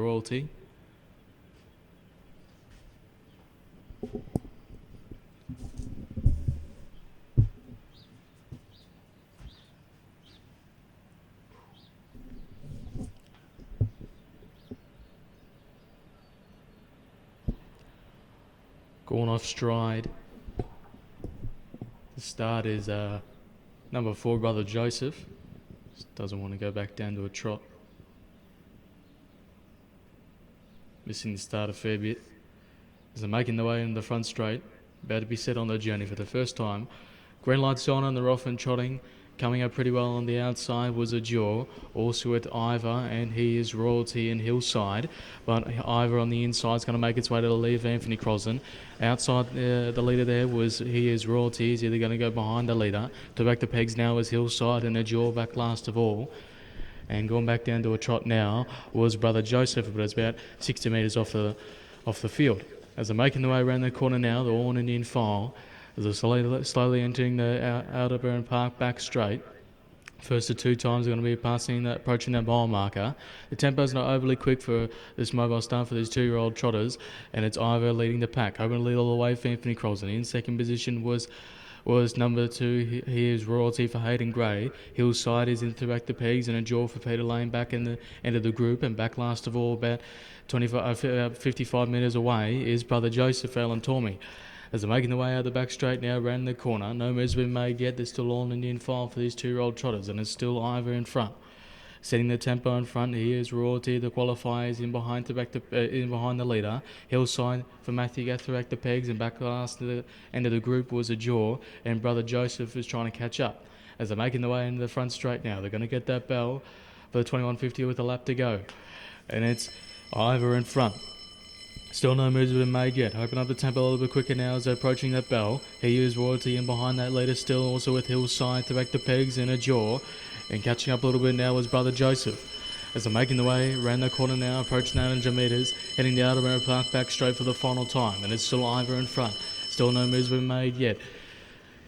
Royalty. Going off stride. The start is number 4, Brother Joseph. Just doesn't want to go back down to a trot. Missing the start a fair bit. As they're making their way into the front straight, about to be set on their journey for the first time. Green lights on and they're off and trotting. Coming up pretty well on the outside was a Jaw, also with Ivor, and he is Royalty and Hillside. But Ivor on the inside is going to make its way to the lead of Anthony Crosland. Outside the leader there was He is Royalty. He's either going to go behind the leader. To back the pegs now is Hillside and a Jaw back last of all. And going back down to a trot now was Brother Joseph, but it's about 60 metres off the field. As they're making their way around the corner now, they're all in Indian file. As they're slowly entering the Outer Burn Park back straight. First of 2 times they're going to be approaching that mile marker. The tempo's not overly quick for this mobile start for these 2-year-old trotters, and it's Ivor leading the pack. Hoping to lead all the way for Anthony Crosland. In second position was number 2, he is Royalty for Hayden Gray. Hillside is into back the pegs, and a Jaw for Peter Lane back in the end of the group. And back last of all, about 55 metres away, is Brother Joseph Alan Tormey. As they're making their way out the back straight now, around the corner, no moves have been made yet. There's still all in Indian file for these 2-year-old trotters, and it's still Ivor in front. Setting the tempo in front, here's Royalty, the qualifiers in behind the leader. Hillside for Matthew Gath back the pegs, and back last to the end of the group was a Jaw, and Brother Joseph is trying to catch up. As they're making their way into the front straight now, they're going to get that bell for the 21.50 with a lap to go. And it's Ivor in front. Still no moves have been made yet. Open up the tempo a little bit quicker now as they're approaching that bell. He is Royalty in behind that leader still, also with Hillside to back the pegs and a Jaw. And catching up a little bit now was Brother Joseph. As they're making the way around the corner now, approaching 800 metres, heading the Outer Burn Park back straight for the final time. And it's still Ivor in front. Still no moves have been made yet.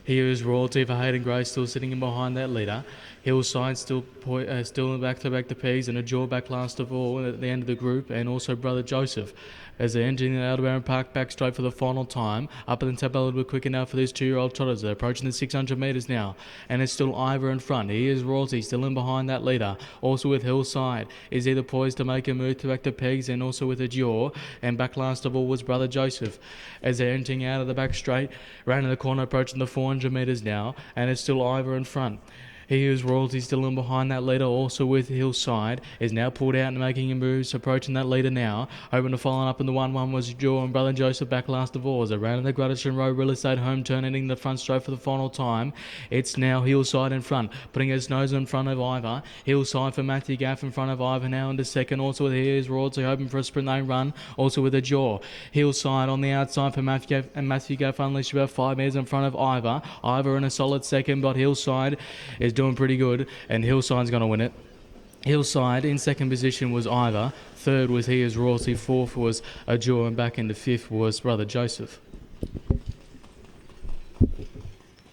Here is Royalty for Hayden Gray, still sitting in behind that leader. Hillside still back to back the pegs, and a Jaw back last of all at the end of the group, and also Brother Joseph. As they're entering the Outer Burn Park back straight for the final time. Up in the tempo a little bit quicker now for these 2-year-old trotters. They're approaching the 600 metres now, and it's still Ivor in front. He is Royalty, still in behind that leader. Also with Hillside is either poised to make a move to back the pegs, and also with a Jaw. And back last of all was Brother Joseph. As they're entering out of the back straight, round in the corner, approaching the 400 metres now, and it's still Ivor in front. He is Royalty, still in behind that leader, also with Hillside, is now pulled out and making a move, approaching that leader now. Hoping to follow up in the 1-1 was Jaw, and Brother Joseph back last of all. As around the Gratterton Road Real Estate home turn, ending the front straight for the final time. It's now Hillside in front, putting his nose in front of Ivor. Hillside for Matthew Gaff in front of Ivor now into second. Also with He is Royalty, hoping for a sprint lane run, also with a Jaw. Hillside on the outside for Matthew Gaff, and Matthew Gaff unleashed about 5 metres in front of Ivor. Ivor in a solid second, but Hillside is doing pretty good, and Hillside's going to win it. Hillside in second position was Ivor, third was He is Royalty, fourth was a Jaw, and back into fifth was Brother Joseph.